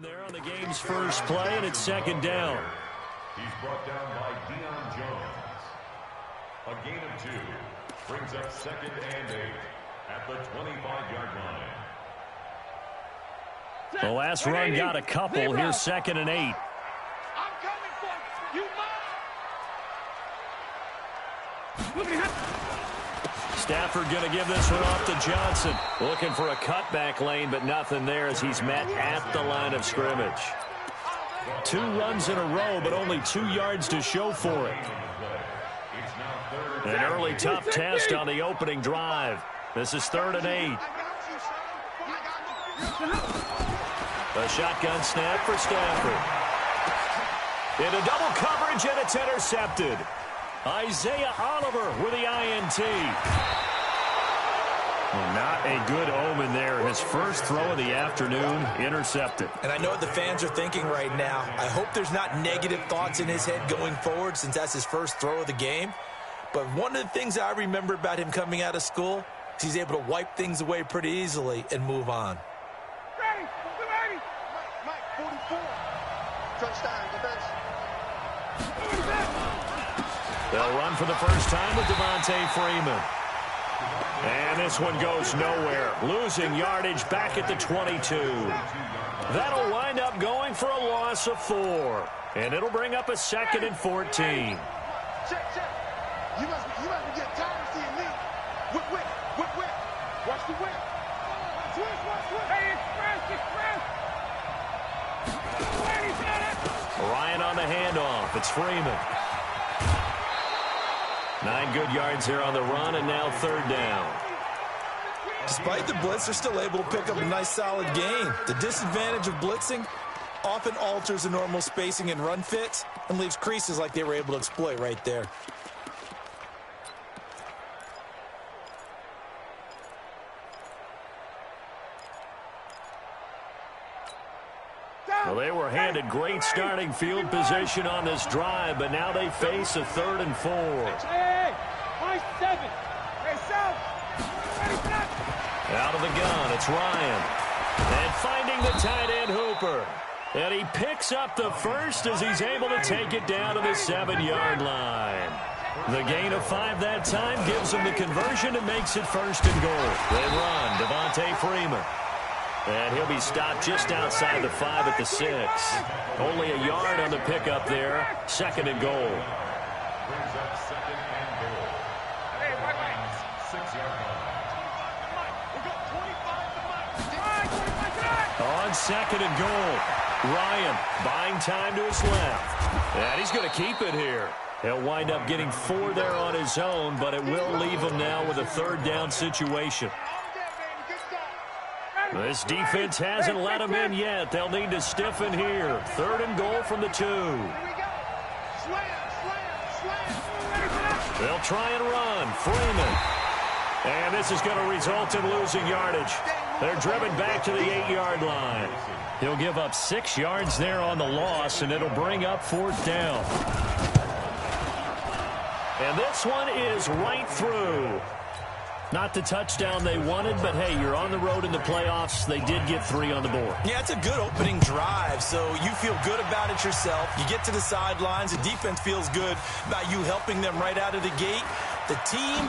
There on the game's first play, and it's second down. He's brought down by Deion Jones. A gain of 2 brings up second and 8 at the 25-yard line. The last run got a couple. Here's second and 8. I'm coming for you. Stafford going to give this one off to Johnson. Looking for a cutback lane, but nothing there as he's met at the line of scrimmage. 2 runs in a row, but only 2 yards to show for it. An early tough test on the opening drive. This is third and 8. A shotgun snap for Stafford. Into double coverage, and it's intercepted. Isaiah Oliver with the INT. Well, not a good omen there. His first throw of the afternoon intercepted. And I know what the fans are thinking right now. I hope there's not negative thoughts in his head going forward since that's his first throw of the game. But one of the things I remember about him coming out of school is he's able to wipe things away pretty easily and move on. Ready. Mike, 44. Touchdown, defense. They'll run for the first time with Devontae Freeman. And this one goes nowhere. Losing yardage back at the 22. That'll wind up going for a loss of 4. And it'll bring up a second and 14. Check. You must be getting tired of seeing me. Whip. Watch the whip. Twist. Hey, express. Ryan on the handoff. It's Freeman. 9 good yards here on the run, and now third down. Despite the blitz, they're still able to pick up a nice solid gain. The disadvantage of blitzing often alters the normal spacing and run fits and leaves creases like they were able to exploit right there. Well, they were handed great starting field position on this drive, but now they face a 3rd and 4. Hey, 7. Hey, South. Out of the gun, it's Ryan. And finding the tight end Hooper. And he picks up the first as he's able to take it down to the 7-yard line. The gain of 5 that time gives him the conversion and makes it 1st and goal. They run, Devontae Freeman. And he'll be stopped just outside the 5 at the 6. Only a yard on the pickup there. 2nd and goal. Brings up second and goal. Hey, right. 6-yard line. On 2nd and goal, Ryan buying time to his left. And he's going to keep it here. He'll wind up getting 4 there on his own, but it will leave him now with a 3rd down situation. This defense hasn't let him in yet. They'll need to stiffen here. 3rd and goal from the 2. They'll try and run. Freeman. And this is going to result in losing yardage. They're driven back to the 8-yard line. He'll give up 6 yards there on the loss, and it'll bring up 4th down. And this one is right through. Not the touchdown they wanted, but hey, you're on the road in the playoffs. They did get 3 on the board. Yeah, it's a good opening drive, so you feel good about it yourself. You get to the sidelines. The defense feels good about you helping them right out of the gate. The team,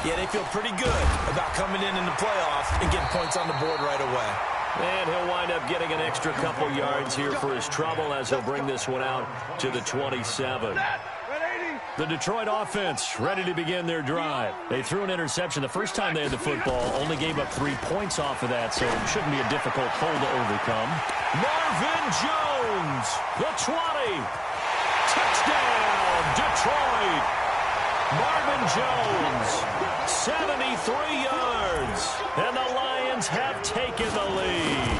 yeah, they feel pretty good about coming in the playoffs and getting points on the board right away. And he'll wind up getting an extra couple yards here for his trouble as he'll bring this one out to the 27. The Detroit offense ready to begin their drive. They threw an interception the first time they had the football, only gave up 3 points off of that, so it shouldn't be a difficult hole to overcome. Marvin Jones, the 20. Touchdown, Detroit. Marvin Jones, 73 yards, and the Lions have taken the lead.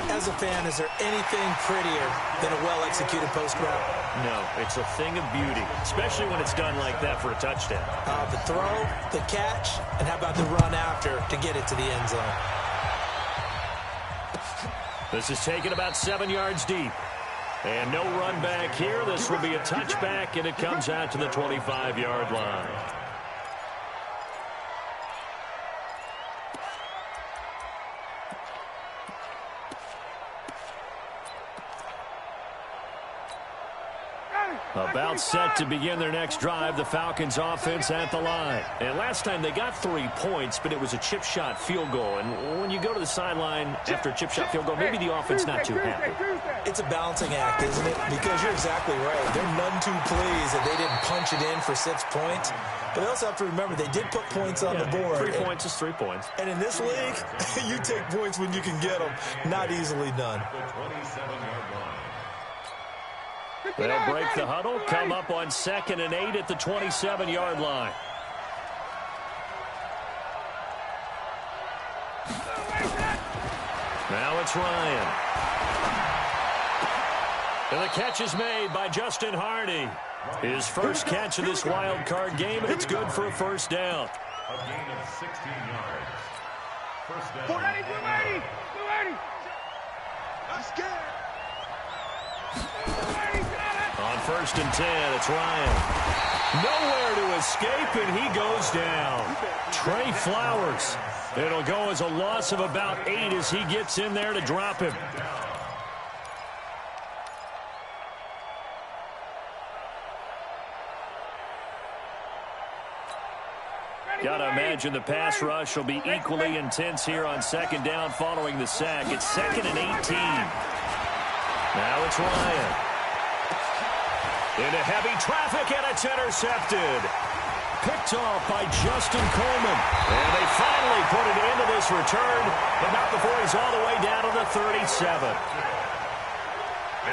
As a fan, is there anything prettier than a well-executed post route? No, it's a thing of beauty, especially when it's done like that for a touchdown. The throw, the catch, and how about the run after to get it to the end zone? This is taken about 7 yards deep. And no run back here. This will be a touchback, and it comes out to the 25-yard line. About set to begin their next drive, the Falcons offense at the line. And last time they got 3 points, but it was a chip shot field goal. And when you go to the sideline after a chip shot field goal, maybe the offense not too happy. It's a balancing act, isn't it? Because you're exactly right. They're none too pleased that they didn't punch it in for 6 points. But they also have to remember they did put points on the board. 3 points is 3 points. And in this league, you take points when you can get them. Not easily done. They'll break the huddle, come up on 2nd and 8 at the 27-yard line. Now it's Ryan. And the catch is made by Justin Hardy. His first catch of this wild card game, and it's good for a first down. A gain of 16 yards. First down. 480, 280. I'm scared. On 1st and 10, it's Ryan. Nowhere to escape, and he goes down. Trey Flowers. It'll go as a loss of about 8 as he gets in there to drop him. Got to imagine the pass rush will be equally intense here on 2nd down following the sack. It's 2nd and 18. Now it's Ryan. Into heavy traffic, and it's intercepted. Picked off by Justin Coleman. And they finally put it into this return, but not before he's all the way down to the 37.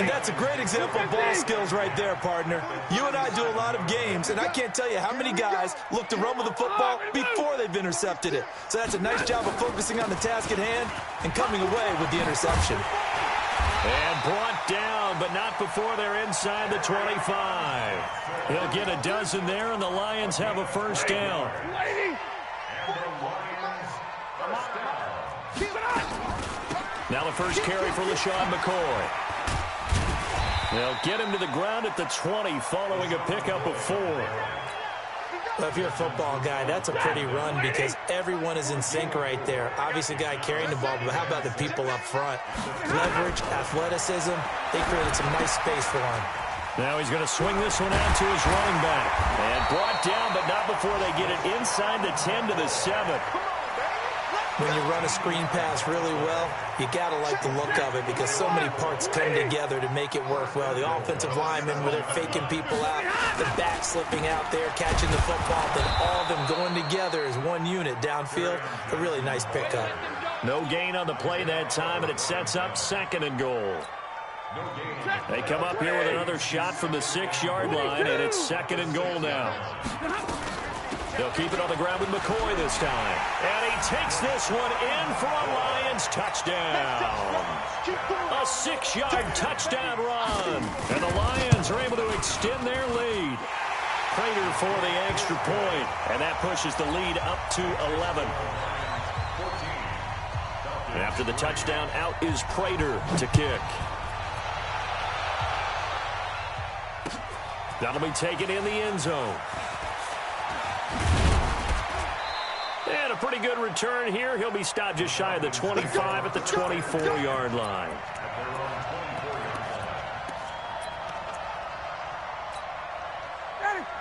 And that's a great example of ball skills right there, partner. You and I do a lot of games, and I can't tell you how many guys look to run with the football before they've intercepted it. So that's a nice job of focusing on the task at hand and coming away with the interception. And brought down, but not before they're inside the 25. He'll get a dozen there, and the Lions have a first down. Now the first carry for LaShawn McCoy. They'll get him to the ground at the 20 following a pickup of 4. Well, if you're a football guy, that's a pretty run because everyone is in sync right there. Obviously, guy carrying the ball, but how about the people up front? Leverage, athleticism, they created some nice space for him. Now he's going to swing this one out to his running back. And brought down, but not before they get it inside the 10 to the 7. When you run a screen pass really well, you got to like the look of it because so many parts come together to make it work well. The offensive linemen, where they're faking people out, the back slipping out there, catching the football, then all of them going together as one unit downfield. A really nice pickup. No gain on the play that time, and it sets up 2nd and goal. They come up here with another shot from the 6-yard line, and it's 2nd and goal now. They'll keep it on the ground with McCoy this time. And he takes this one in for a Lions touchdown. A 6-yard touchdown run. And the Lions are able to extend their lead. Prater for the extra point. And that pushes the lead up to 11. After the touchdown, out is Prater to kick. That'll be taken in the end zone. And a pretty good return here. He'll be stopped just shy of the 25 at the 24-yard line.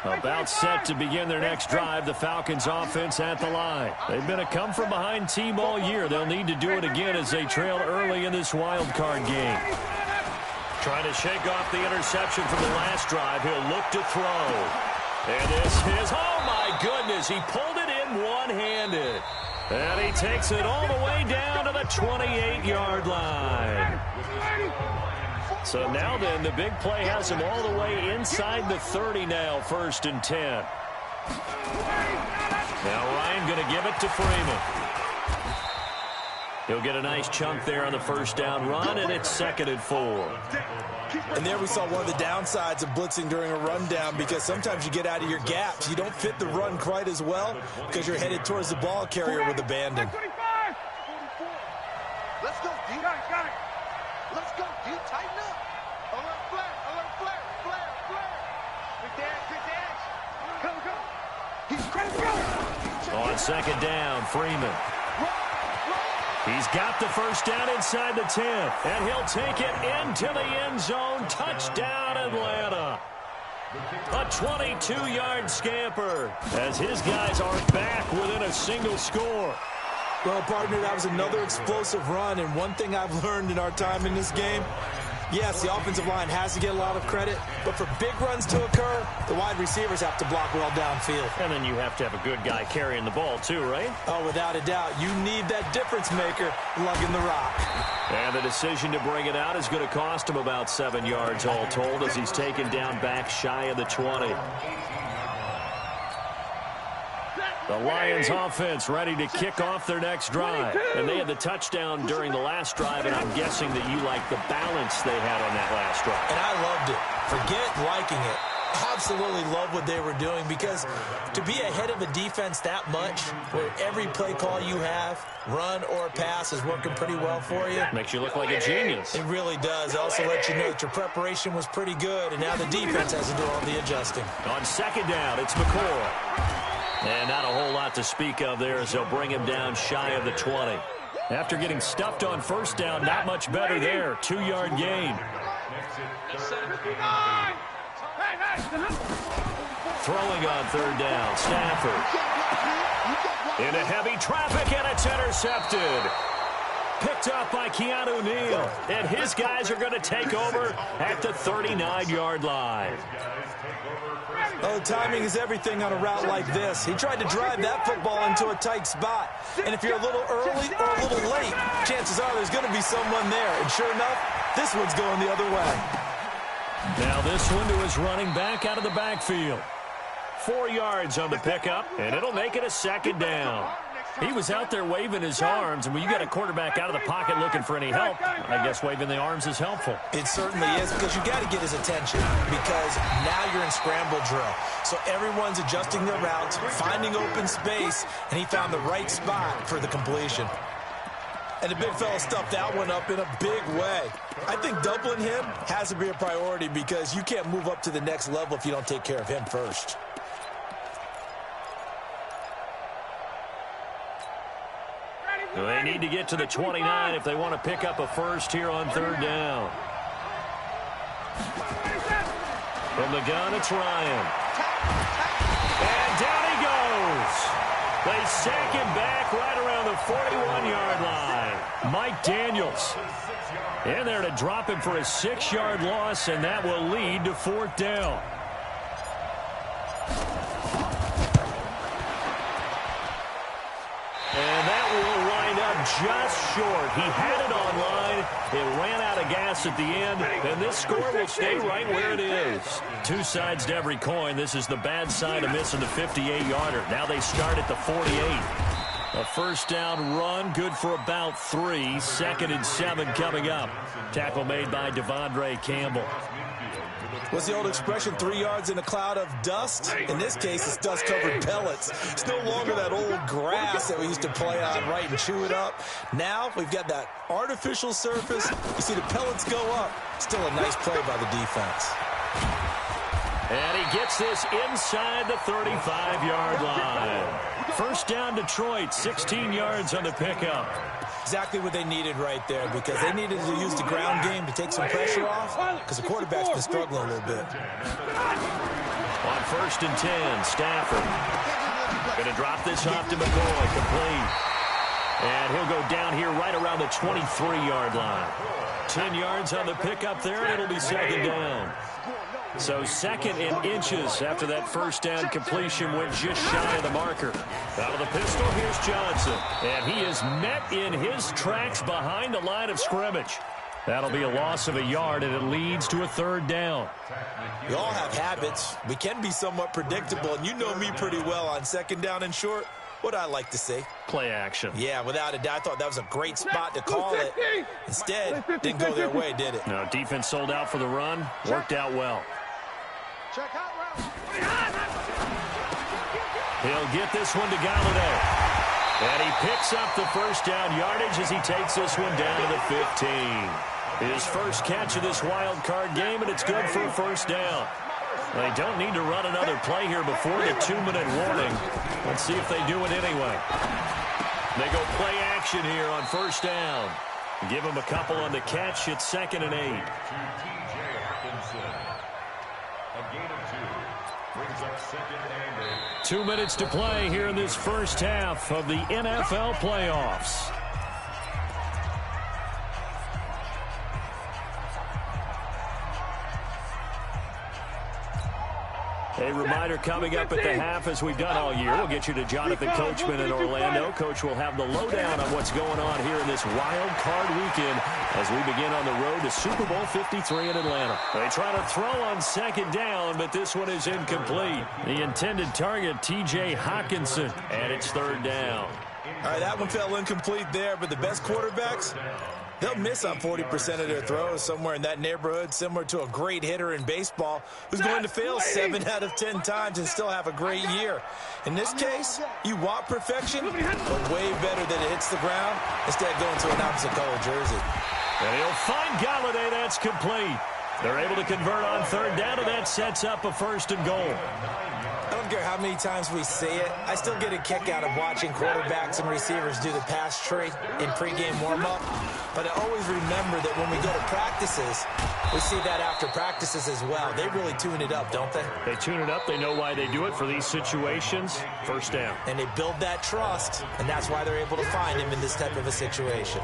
About set to begin their next drive, the Falcons offense at the line. They've been a come-from-behind team all year. They'll need to do it again as they trail early in this wild card game. Trying to shake off the interception from the last drive. He'll look to throw. And this is, oh my goodness, he pulled it in one-handed. And he takes it all the way down to the 28-yard line. So now then, the big play has him all the way inside the 30 now, 1st and 10. Now Ryan going to give it to Freeman. He'll get a nice chunk there on the first down run, and it's 2nd and 4. And there we saw one of the downsides of blitzing during a rundown because sometimes you get out of your gaps. You don't fit the run quite as well because you're headed towards the ball carrier with abandon. Let's go, D. Got it. Let's go, D. Tighten up. Alert flare. Good dash. Go. He's crazy. On 2nd down, Freeman. He's got the first down inside the 10, and he'll take it into the end zone. Touchdown, Atlanta. A 22-yard scamper as his guys are back within a single score. Well, partner, that was another explosive run, and one thing I've learned in our time in this game, yes, the offensive line has to get a lot of credit, but for big runs to occur, the wide receivers have to block well downfield. And then you have to have a good guy carrying the ball too, right? Oh, without a doubt. You need that difference maker lugging the rock. And the decision to bring it out is going to cost him about 7 yards all told as he's taken down back shy of the 20. The Lions offense ready to kick off their next drive. And they had the touchdown during the last drive, and I'm guessing that you like the balance they had on that last drive. And I loved it. Forget liking it. Absolutely love what they were doing, because to be ahead of a defense that much, where every play call you have, run or pass, is working pretty well for you. Makes you look like a genius. It really does. It also lets you know that your preparation was pretty good, and now the defense has to do all the adjusting. On second down, it's McCoy. And not a whole lot to speak of there as they'll bring him down shy of the 20. After getting stuffed on first down, not much better there. 2-yard gain. Throwing on third down, Stafford. Into heavy traffic, and it's intercepted. Picked up by Keanu Neal. And his guys are going to take over at the 39-yard line. Oh, timing is everything on a route like this. He tried to drive that football into a tight spot. And if you're a little early or a little late, chances are there's going to be someone there. And sure enough, this one's going the other way. Now this one to his running back out of the backfield. 4 yards on the pickup, and it'll make it a second down. He was out there waving his arms, and when you got a quarterback out of the pocket looking for any help, I guess waving the arms is helpful. It certainly is, because you got to get his attention, because now you're in scramble drill. So everyone's adjusting their routes, finding open space, and he found the right spot for the completion. And the big fella stuffed that one up in a big way. I think doubling him has to be a priority, because you can't move up to the next level if you don't take care of him first. They need to get to the 29 if they want to pick up a first here on third down. From the gun, it's Ryan. And down he goes. They sack him back right around the 41-yard line. Mike Daniels in there to drop him for a 6-yard loss, and that will lead to fourth down. And that will wind up just short. He had it on line. It ran out of gas at the end, and this score will stay right where it is. Two sides to every coin. This is the bad side of missing the 58-yarder. Now they start at the 48. A first down run, good for about 3. 2nd and 7 coming up. Tackle made by Devondre Campbell. What's the old expression, 3 yards in a cloud of dust? In this case, it's dust-covered pellets. It's no longer that old grass that we used to play on, right, and chew it up. Now we've got that artificial surface. You see the pellets go up. Still a nice play by the defense. And he gets this inside the 35-yard line. First down, Detroit, 16 yards on the pickup. Exactly what they needed right there, because they needed to use the ground game to take some pressure off, because the quarterback's been struggling a little bit. On 1st and 10, Stafford going to drop this off to McCoy, complete. And he'll go down here right around the 23-yard line. 10 yards on the pickup there, and it'll be second down. So 2nd and inches after that first down completion went just shy of the marker. Out of the pistol, here's Johnson. And he is met in his tracks behind the line of scrimmage. That'll be a loss of a yard, and it leads to a third down. We all have habits. We can be somewhat predictable, and you know me pretty well on 2nd down and short. What I like to say? Play action. Yeah, without a doubt. I thought that was a great spot to call it. Instead, didn't go their way, did it? No, defense sold out for the run. Worked out well. Check out route. He'll get this one to Galladay. And he picks up the first down yardage as he takes this one down to the 15. His first catch of this wild card game, and it's good for a first down. They don't need to run another play here before the 2-minute warning. Let's see if they do it anyway. They go play action here on first down. Give him a couple on the catch. It's 2nd and 8. A gain of 2 brings up second and 8. 2 minutes to play here in this first half of the NFL playoffs. A reminder coming up at the half, as we've done all year. We'll get you to Jonathan Coachman in Orlando. Coach will have the lowdown on what's going on here in this wild card weekend as we begin on the road to Super Bowl 53 in Atlanta. They try to throw on second down, but this one is incomplete. The intended target, T.J. Hockenson, and it's third down. All right, that one fell incomplete there, but the best quarterbacks, they'll miss on 40% of their throws, somewhere in that neighborhood, similar to a great hitter in baseball who's going to fail 7 out of 10 times and still have a great year. In this case, you want perfection, but way better that it hits the ground instead of going to an opposite color jersey. And he'll find Galladay. That's complete. They're able to convert on third down, and that sets up a first and goal. I don't care how many times we see it. I still get a kick out of watching quarterbacks and receivers do the pass tree in pregame warm-up. But I always remember that when we go to practices, we see that after practices as well. They really tune it up, don't they? They tune it up. They know why they do it for these situations. First down. And they build that trust, and that's why they're able to find him in this type of a situation.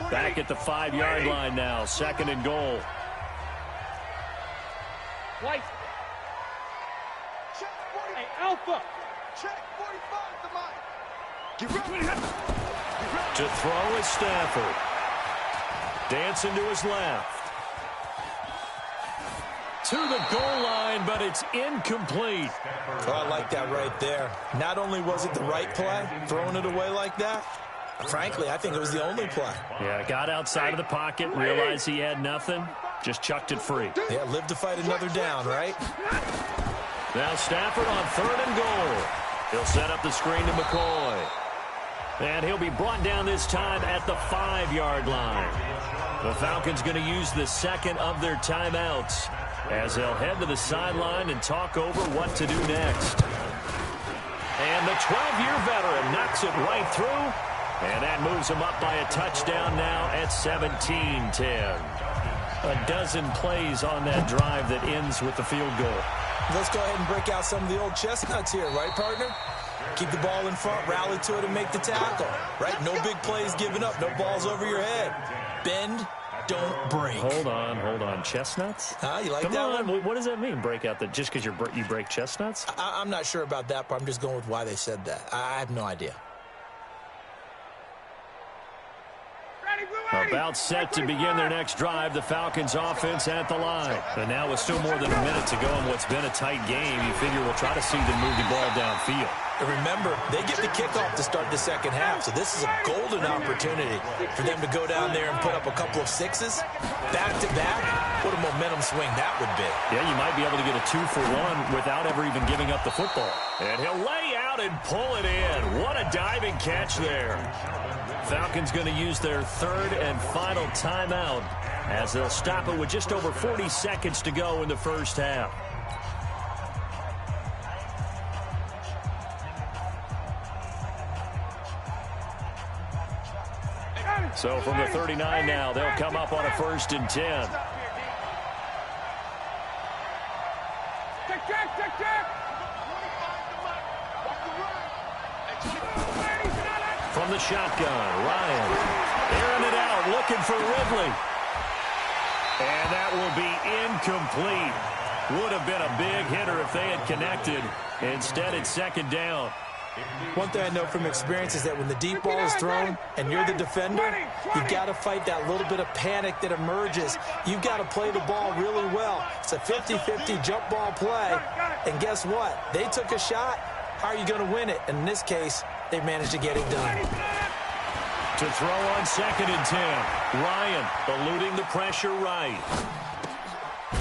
Back at the 5-yard line now. Second and goal. White. Check 40. Hey, Alpha. Check 45 to mine. Get ready. To throw is Stafford. Dancing to his left. To the goal line, but it's incomplete. Oh, I like that right there. Not only was it the right play, throwing it away like that, frankly, I think it was the only play. Yeah, got outside of the pocket, realized he had nothing, just chucked it free. Yeah, live to fight another down, right? Now Stafford on third and goal. He'll set up the screen to McCoy. And he'll be brought down this time at the 5-yard line. The Falcons going to use the second of their timeouts as they'll head to the sideline and talk over what to do next. And the 12-year veteran knocks it right through. And that moves him up by a touchdown now at 17-10. A dozen plays on that drive that ends with the field goal. Let's go ahead and break out some of the old chestnuts here, right, partner? Keep the ball in front, rally to it, and make the tackle, right? No big plays given up, no balls over your head. Bend, don't break. Hold on. Chestnuts? You like Come that on. one? What does that mean, break out? Just because you break chestnuts? I'm not sure about that, but I'm just going with why they said that. I have no idea. About set to begin their next drive, the Falcons offense at the line. And now with still more than a minute to go in what's been a tight game, you figure we'll try to see them move the ball downfield. And remember, they get the kickoff to start the second half, so this is a golden opportunity for them to go down there and put up a couple of sixes back-to-back. What a momentum swing that would be. Yeah, you might be able to get a 2-for-1 without ever even giving up the football. And he'll lay out and pull it in. What a diving catch there. Falcons going to use their third and final timeout as they'll stop it with just over 40 seconds to go in the first half. So from the 39 now, they'll come up on a 1st and 10. From the shotgun, Ryan airing it out, looking for Ridley. And that will be incomplete. Would have been a big hitter if they had connected. Instead, it's second down. One thing I know from experience is that when the deep ball is thrown and you're the defender, you've got to fight that little bit of panic that emerges. You've got to play the ball really well. It's a 50-50 jump ball play. And guess what? They took a shot. How are you going to win it? And in this case, they managed to get it done. To throw on 2nd and 10. Ryan eluding the pressure right.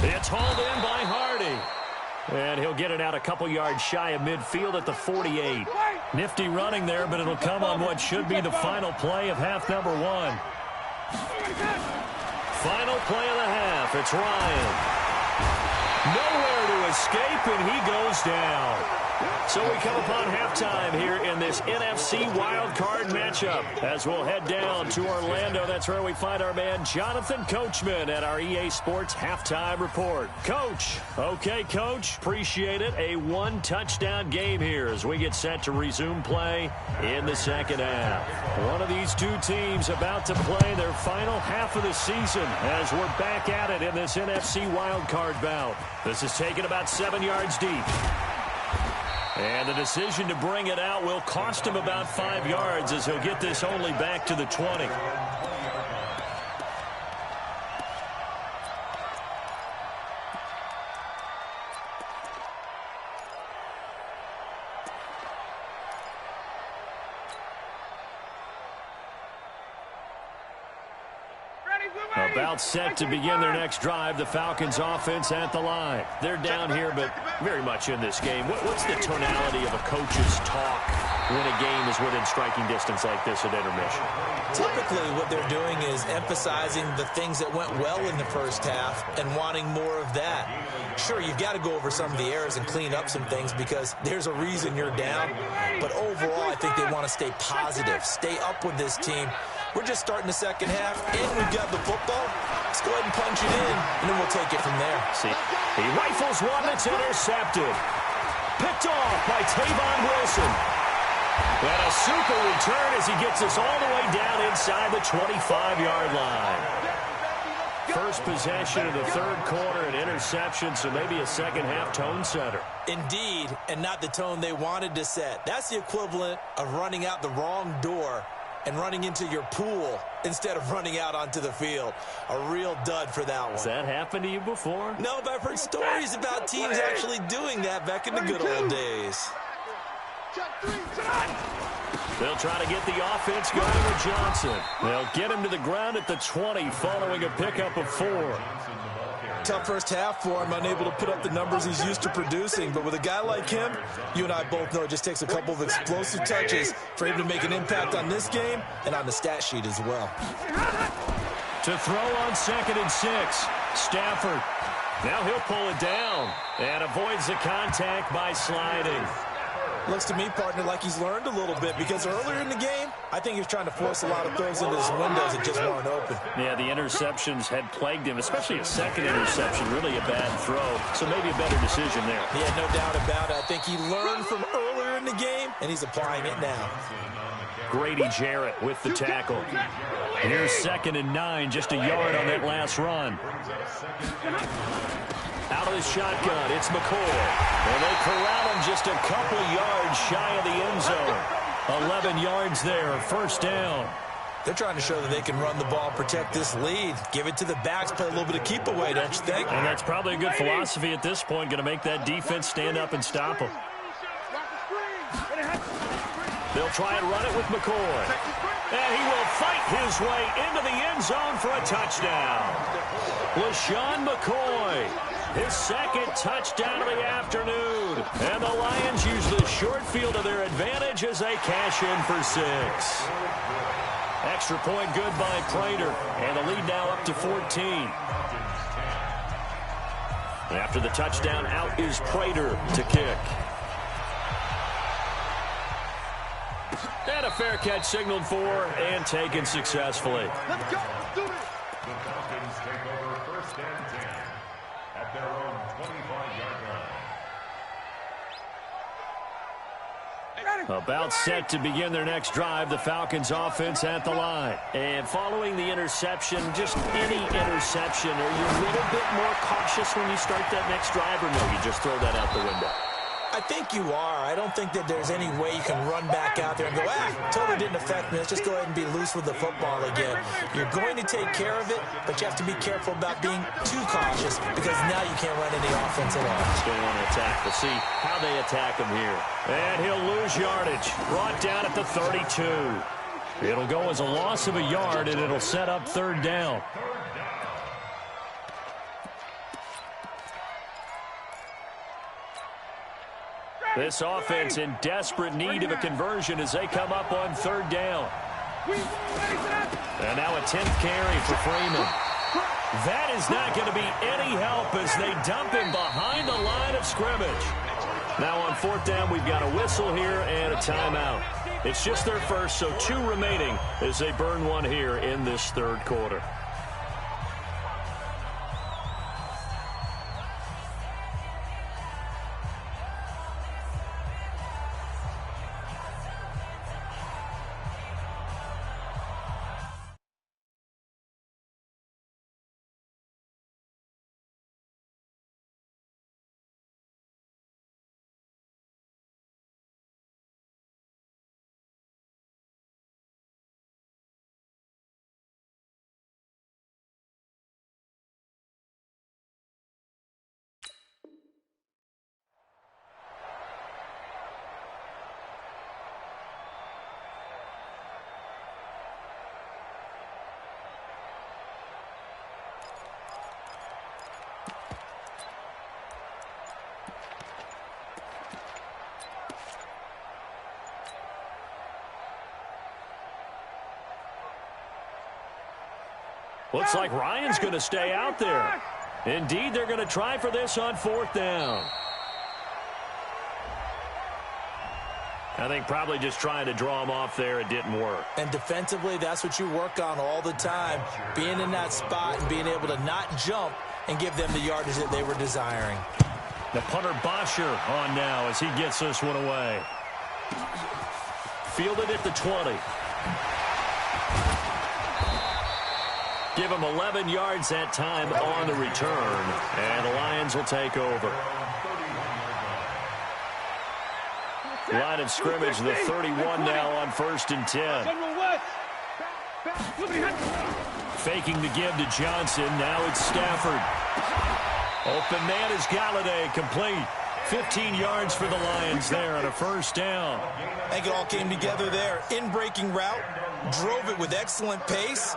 It's hauled in by Hardy. And he'll get it out a couple yards shy of midfield at the 48. Nifty running there, but it'll come on what should be the final play of half number 1. Final play of the half. It's Ryan. Nowhere to escape, and he goes down. So we come upon halftime here in this NFC wildcard matchup as we'll head down to Orlando. That's where we find our man Jonathan Coachman at our EA Sports Halftime Report. Coach. Okay, Coach. Appreciate it. A one-touchdown game here as we get set to resume play in the second half. One of these two teams about to play their final half of the season as we're back at it in this NFC wildcard bout. This is taken about 7 yards deep. And the decision to bring it out will cost him about 5 yards as he'll get this only back to the 20. About set to begin their next drive. The Falcons offense at the line. They're down here, but very much in this game. What's the tonality of a coach's talk when a game is within striking distance like this at intermission? Typically, what they're doing is emphasizing the things that went well in the first half and wanting more of that. Sure, you've got to go over some of the errors and clean up some things because there's a reason you're down. But overall, I think they want to stay positive, stay up with this team. We're just starting the second half, and we've got the football. Let's go ahead and punch it in, and then we'll take it from there. See, he rifles one that's intercepted. Picked off by Tavon Wilson. And a super return as he gets us all the way down inside the 25-yard line. First possession of the third quarter, an interception, so maybe a second-half tone setter. Indeed, and not the tone they wanted to set. That's the equivalent of running out the wrong door and running into your pool instead of running out onto the field. A real dud for that one. Has that happened to you before? No, but I've heard stories about teams actually doing that back in the good old days. They'll try to get the offense going with Johnson. They'll get him to the ground at the 20 following a pickup of 4. Tough first half for him, unable to put up the numbers he's used to producing. But with a guy like him, you and I both know it just takes a couple of explosive touches for him to make an impact on this game and on the stat sheet as well. To throw on 2nd and 6, Stafford. Now he'll pull it down and avoids the contact by sliding. Looks to me, partner, like he's learned a little bit because earlier in the game, I think he was trying to force a lot of throws into his windows that just weren't open. Yeah, the interceptions had plagued him, especially a second interception, really a bad throw. So maybe a better decision there. Yeah, no doubt about it. I think he learned from earlier in the game, and he's applying it now. Grady Jarrett with the tackle. Here's 2nd and 9, just a yard on that last run. Out of the shotgun, it's McCoy. And they corral him just a couple yards shy of the end zone. 11 yards there, first down. They're trying to show that they can run the ball, protect this lead. Give it to the backs, play a little bit of keep away, don't you think? And that's probably a good philosophy at this point, going to make that defense stand up and stop them. They'll try and run it with McCoy. And he will fight his way into the end zone for a touchdown. LaShawn McCoy. His second touchdown of the afternoon. And the Lions use the short field to their advantage as they cash in for 6. Extra point good by Prater. And the lead now up to 14. After the touchdown, out is Prater to kick. And a fair catch signaled for and taken successfully. Let's go. Do it. The Falcons take over 1st and 10 at their own 25-yard line. About set to begin their next drive, the Falcons offense at the line. And following the interception, just any interception, are you a little bit more cautious when you start that next drive, or no, you just throw that out the window? I think you are. I don't think that there's any way you can run back out there and go, totally didn't affect me. Let's just go ahead and be loose with the football again. You're going to take care of it, but you have to be careful about being too cautious because now you can't run any offense at all. Still want to attack. We'll see how they attack him here. And he'll lose yardage. Brought down at the 32. It'll go as a loss of a yard, and it'll set up 3rd down. This offense in desperate need of a conversion as they come up on 3rd down. And now a 10th carry for Freeman. That is not going to be any help as they dump him behind the line of scrimmage. Now on fourth down, we've got a whistle here and a timeout. It's just their first, so 2 remaining as they burn one here in this third quarter. Looks like Ryan's going to stay out there. Indeed, they're going to try for this on fourth down. I think probably just trying to draw him off there. It didn't work. And defensively, that's what you work on all the time. Being in that spot and being able to not jump and give them the yardage that they were desiring. The punter Bosher on now as he gets this one away. Fielded at the 20. Give him 11 yards that time on the return. And the Lions will take over. Line of scrimmage, the 31 now on 1st and 10. Faking the give to Johnson. Now it's Stafford. Open man is Galladay, complete. 15 yards for the Lions there on a first down. I think it all came together there. In-breaking route, drove it with excellent pace.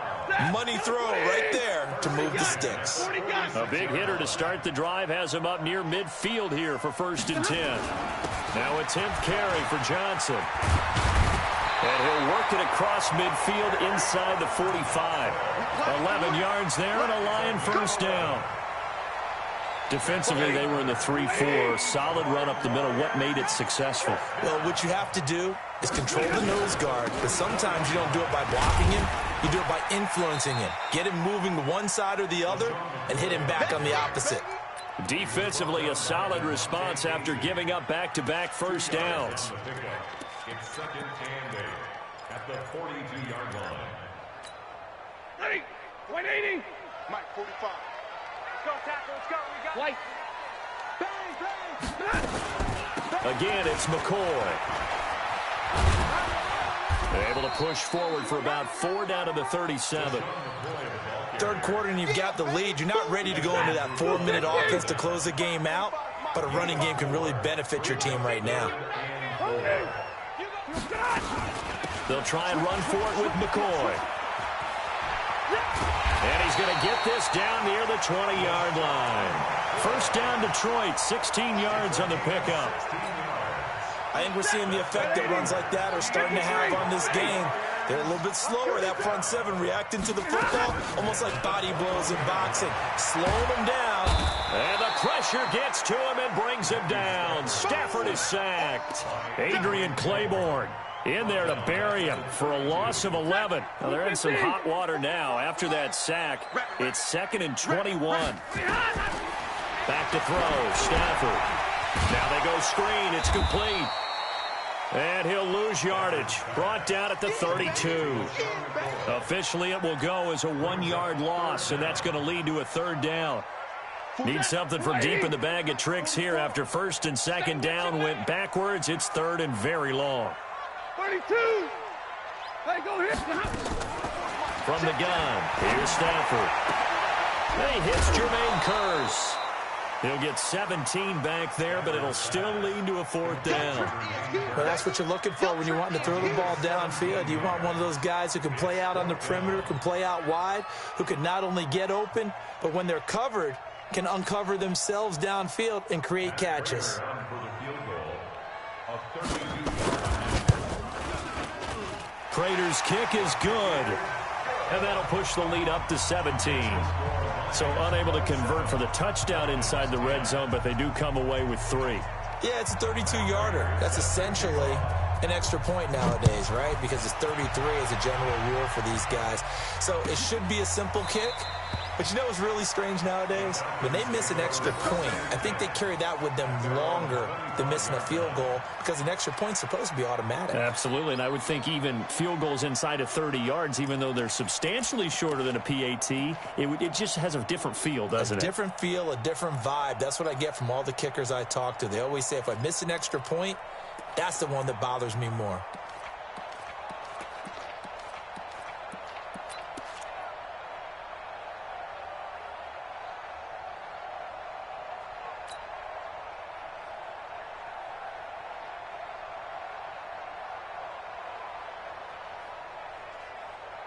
Money throw right there to move the sticks. A big hitter to start the drive has him up near midfield here for 1st and 10. Now a 10th carry for Johnson. And he'll work it across midfield inside the 45. 11 yards there and a Lion first down. Defensively, they were in the 3-4. Solid run up the middle. What made it successful? Well, what you have to do is control the nose guard. But sometimes you don't do it by blocking him. You do it by influencing him. Get him moving to one side or the other and hit him back on the opposite. Defensively, a solid response after giving up back-to-back first downs. It's 2nd and 8 at the 42-yard line. Ready? 180. Mike, 45. Let's go, tackle. Let's go. We got White. Bang, bang. Again, it's McCoy. Able to push forward for about 4 down to the 37. Third quarter and you've got the lead. You're not ready to go into that 4-minute offense to close the game out, but a running game can really benefit your team right now. They'll try and run for it with McCoy. And he's going to get this down near the 20-yard line. First down, Detroit, 16 yards on the pickup. I think we're seeing the effect that runs like that are starting to have on this game. They're a little bit slower, that front seven, reacting to the football, almost like body blows in boxing, slowing them down. And the pressure gets to him and brings him down. Stafford is sacked. Adrian Claiborne in there to bury him for a loss of 11. Now they're in some hot water now. After that sack, it's 2nd and 21. Back to throw, Stafford. Now they go screen. It's complete. And he'll lose yardage. Brought down at the 32. Officially, it will go as a 1-yard loss, and that's going to lead to a 3rd down. Need something from deep in the bag of tricks here after 1st and 2nd down went backwards. It's 3rd and very long. 32. Hey, go hit. From the gun, here's Stafford. He hits Jermaine Kearse. He'll get 17 back there, but it'll still lead to a 4th down. Well, that's what you're looking for when you want to throw the ball downfield. You want one of those guys who can play out on the perimeter, can play out wide, who can not only get open, but when they're covered, can uncover themselves downfield and create catches. Prater's kick is good. And that'll push the lead up to 17. So unable to convert for the touchdown inside the red zone, but they do come away with 3. Yeah, it's a 32-yarder. That's essentially an extra point nowadays, right? Because it's 33 as a general rule for these guys. So it should be a simple kick. But you know what's really strange nowadays? When they miss an extra point, I think they carry that with them longer than missing a field goal because an extra point's supposed to be automatic. Absolutely, and I would think even field goals inside of 30 yards, even though they're substantially shorter than a PAT, it just has a different feel, doesn't it? A different feel, a different vibe. That's what I get from all the kickers I talk to. They always say if I miss an extra point, that's the one that bothers me more.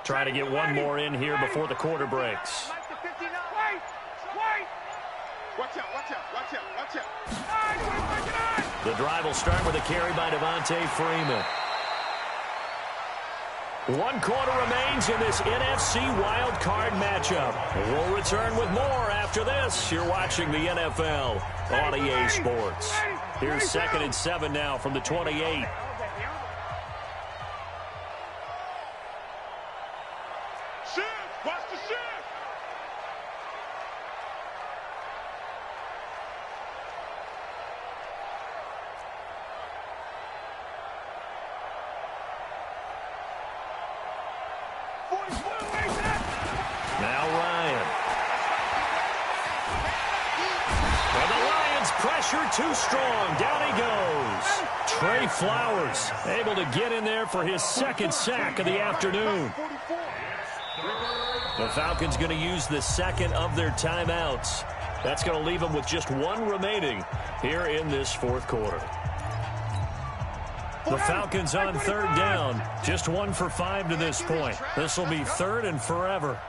Trying to get one more in here before the quarter breaks. Watch out, watch out, watch out, watch out. The drive will start with a carry by Devontae Freeman. 1 quarter remains in this NFC Wild Card matchup. We'll return with more after this. You're watching the NFL on EA Sports. Here's 2nd and 7 now from the 28. Watch the shift. Now Ryan. And the Lions pressure too strong. Down he goes. Trey Flowers able to get in there for his 2nd sack of the afternoon. The Falcons going to use the 2nd of their timeouts. That's going to leave them with just 1 remaining here in this 4th quarter. The Falcons on 3rd down. Just 1 for 5 to this point. This will be 3rd and forever.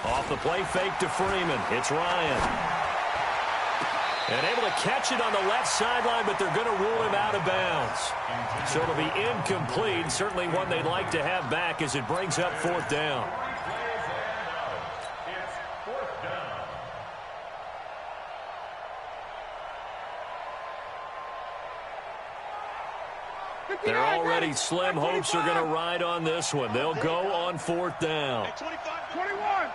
Off the play fake to Freeman. It's Ryan. And able to catch it on the left sideline, but they're going to rule him out of bounds. So it'll be incomplete. Certainly one they'd like to have back as it brings up 4th down. They're already slim hopes are going to ride on this one. They'll go on 4th down. 21.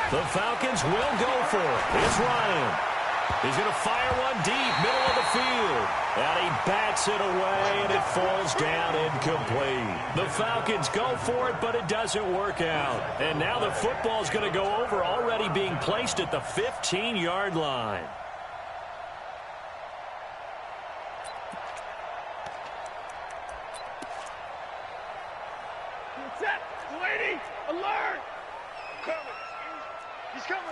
The Falcons will go for it. It's Ryan. He's going to fire one deep, middle of the field. And he bats it away, and it falls down incomplete. The Falcons go for it, but it doesn't work out. And now the football's going to go over, already being placed at the 15-yard line. Set. Lady. Alert. He's coming.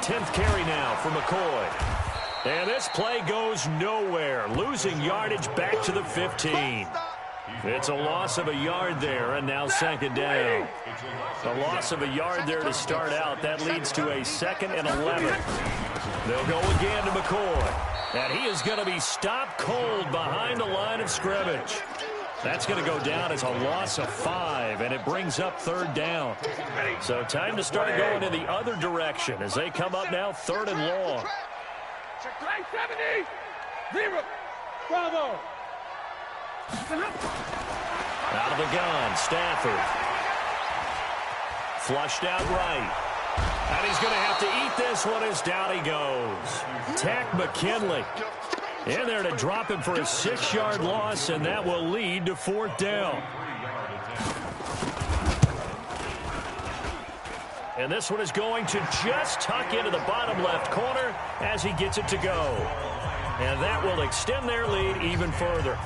10th carry now for McCoy. And this play goes nowhere. Losing yardage back to the 15. It's a loss of a yard there, and now 2nd down. A loss of a yard there to start out. That leads to a 2nd and 11. They'll go again to McCoy. And he is going to be stopped cold behind the line of scrimmage. That's going to go down as a loss of 5, and it brings up 3rd down. So time to start going in the other direction as they come up now 3rd and long. 70. 0. Bravo. Out of the gun, Stafford. Flushed out right. And he's going to have to eat this one as down he goes. Tack McKinley in there to drop him for a 6-yard loss, and that will lead to 4th down. And this one is going to just tuck into the bottom left corner as he gets it to go. And that will extend their lead even further.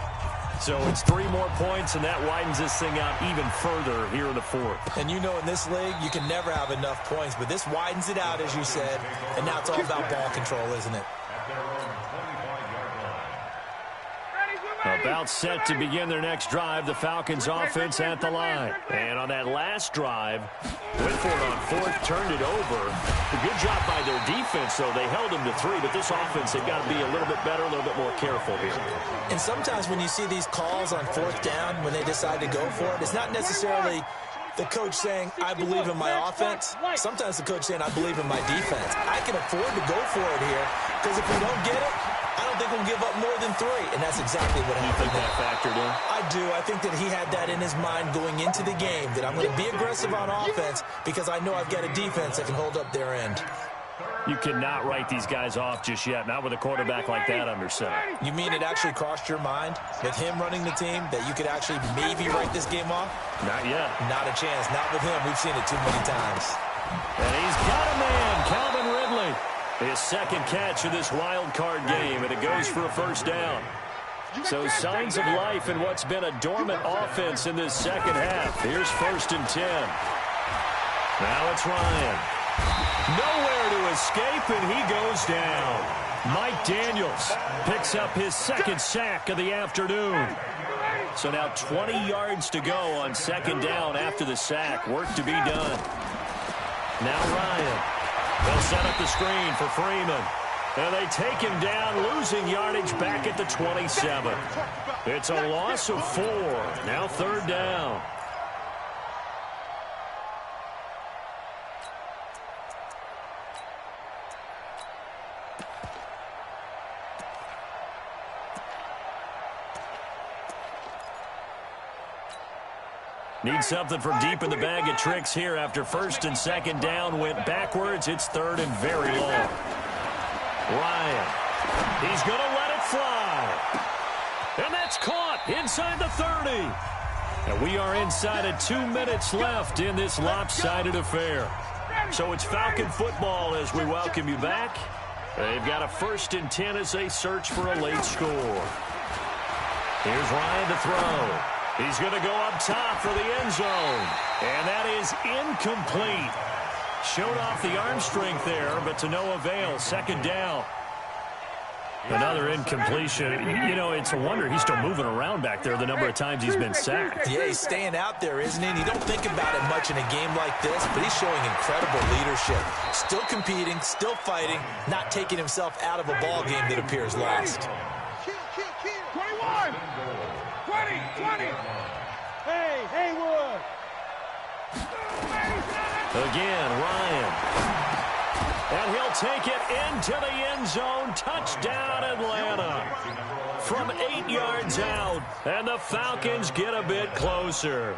So it's 3 more points, and that widens this thing out even further here in the 4th. And you know in this league, you can never have enough points, but this widens it out, as you said. And now it's all about ball control, isn't it? About set to begin their next drive, the Falcons offense at the line. And on that last drive, went for it on 4th, turned it over. A good job by their defense, though. They held them to 3, but this offense, they've got to be a little bit better, a little bit more careful here. And sometimes when you see these calls on 4th down, when they decide to go for it, it's not necessarily The coach saying, I believe in my offense. Sometimes the coach saying, I believe in my defense. I can afford to go for it here because if we don't get it, I don't think we'll give up more than 3, and that's exactly what happened. You think that factored in? I do. I think that he had that in his mind going into the game, that I'm going to be aggressive on offense because I know I've got a defense that can hold up their end. You cannot write these guys off just yet, not with a quarterback like that under center. You mean it actually crossed your mind with him running the team that you could actually maybe write this game off? Not yet. Not a chance. Not with him. We've seen it too many times. And he's got a man, Calvin Ridley. His second catch of this wild card game, and it goes for a first down. So signs of life in what's been a dormant offense in this second half. Here's 1st and 10. Now it's Ryan. Nowhere to escape, and he goes down. Mike Daniels picks up his second sack of the afternoon. So now 20 yards to go on 2nd down after the sack. Work to be done. Now Ryan. They'll set up the screen for Freeman. And they take him down, losing yardage back at the 27. It's a loss of 4. Now 3rd down. Need something from deep in the bag of tricks here after 1st and 2nd down went backwards. It's 3rd and very long. Ryan. He's going to let it fly. And that's caught inside the 30. And we are inside of 2 minutes left in this lopsided affair. So it's Falcon football as we welcome you back. They've got a 1st and 10 as they search for a late score. Here's Ryan to throw. He's going to go up top for the end zone. And that is incomplete. Showed off the arm strength there, but to no avail. 2nd down. Another incompletion. You know, it's a wonder he's still moving around back there the number of times he's been sacked. Yeah, he's staying out there, isn't he? And you don't think about it much in a game like this, but he's showing incredible leadership. Still competing, still fighting, not taking himself out of a ball game that appears lost. 21! 20! Hey, Haywood! Again, Ryan. And he'll take it into the end zone. Touchdown, Atlanta. From 8 yards out. And the Falcons get a bit closer.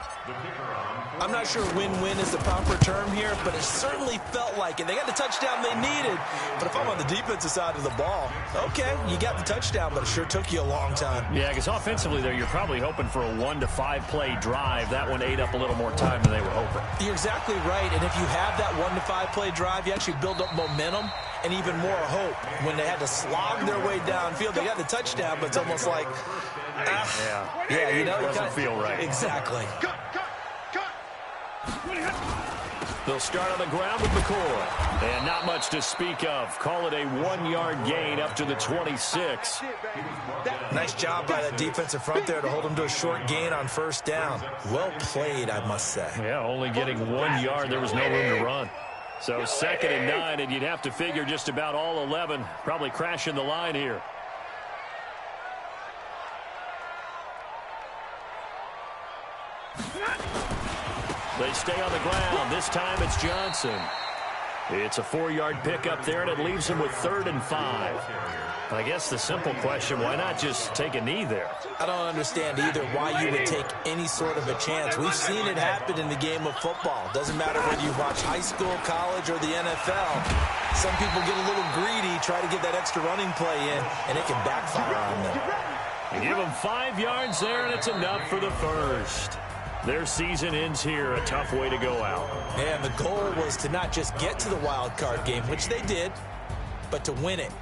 I'm not sure win-win is the proper term here, but it certainly felt like it. They got the touchdown they needed. But if I'm on the defensive side of the ball, okay, you got the touchdown, but it sure took you a long time. Yeah, because offensively there, you're probably hoping for a 1 to 5 play drive. That one ate up a little more time than they were hoping. You're exactly right. And if you have that 1 to 5 play drive, you actually build up momentum and even more hope. When they had to slog their way downfield, they got the touchdown, but it's almost like, yeah, you know, it doesn't feel right. Exactly. They'll start on the ground with McCoy. And not much to speak of. Call it a 1-yard gain up to the 26. Nice job by the defensive front there to hold them to a short gain on 1st down. Well played, I must say. Yeah, only getting 1 yard. There was no room to run. So 2nd and 9, and you'd have to figure just about all 11 probably crashing the line here. They stay on the ground. This time it's Johnson. It's a 4-yard pickup there, and it leaves them with 3rd and 5. I guess the simple question, why not just take a knee there? I don't understand either why you would take any sort of a chance. We've seen it happen in the game of football. Doesn't matter whether you watch high school, college, or the NFL. Some people get a little greedy, try to get that extra running play in, and it can backfire on them. You give them 5 yards there, and it's enough for the first. Their season ends here, a tough way to go out. And the goal was to not just get to the wild card game, which they did, but to win it.